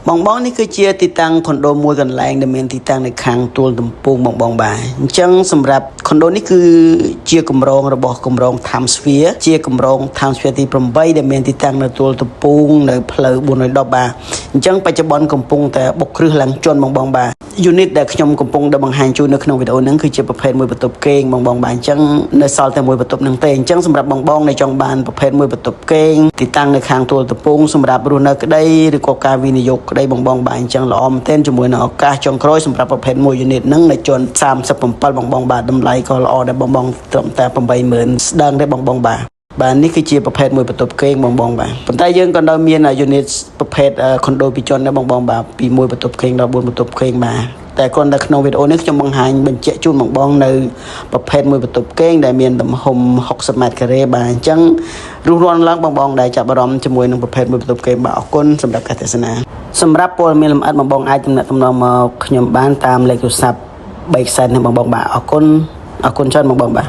បងនេះគឺជាទីតាំងខុនដូមួយកន្លែងដែលមានទីតាំងនៅខាងទួលទំពូងបងបាទអញ្ចឹងសម្រាប់ខុនដូនេះគឺជាគម្រោងរបស់គម្រោង Times Sphere ជាគម្រោង Times Sphere ទី8ដែលមានទីតាំងនៅទួលទំពូងនៅផ្លូវ410បាទអញ្ចឹងបច្ចុប្បន្នកំពុងតែបុកគ្រឹះឡើងជន់បងបាទ unit ដែលខ្ញុំកំពុងតែបង្ហាញជូននៅក្នុងវីដេអូហ្នឹងគឺជាប្រភេទមួយបន្ទប់គេងបងបាទអញ្ចឹងនៅសល់តែមួយបន្ទប់ហ្នឹងទេអញ្ចឹងសម្រាប់បងនៅចង់បានប្រភេទមួយបន្ទប់គេងទីតាំងនៅខាងទួលទំពូងសម្រាប់រស់នៅក្តីឬក៏ការវិនិយោគក្តីបងបាទអញ្ចឹងល្អមែនទែនជាមួយនឹងឱកាសចុងក្រោយសម្រាប់ប្រភេទមួយ unit ហ្នឹងនៅជន់37បងបាទតម្លៃក៏ល្អដែរបងត្រឹមតែ 80000 ស្ដើងទេបងបាទនេះគឺជាប្រភេទមួយបន្ទប់គេងបងបាទប៉ុន្តែយើងក៏នៅមាន unit ប្រភេទ condo ពីរជាន់ដែរបងបាទពី1បន្ទប់គេងដល់4បន្ទប់គេងបាទតែគ្រាន់តែក្នុងវីដេអូនេះខ្ញុំបង្ហាញបញ្ជាក់ជូនបងនៅប្រភេទមួយបន្ទប់គេងដែលមានទំហំ60ម៉ែត្រការ៉េបាទអញ្ចឹងរស់រាន់ឡើងបងដែលចាប់អារម្មណ៍ជាមួយនឹងប្រភេទមួយបន្ទប់គេងបាទអរគុណសម្រាប់ការទស្សនាសម្រាប់ព័ត៌មានលម្អិតបងអាចទំនាក់ទំនងមកខ្ញុំបានតាមលេខទូរស័ព្ទ3ខ្សែនេះបងបាទអរគុណច្រើនបងបាទ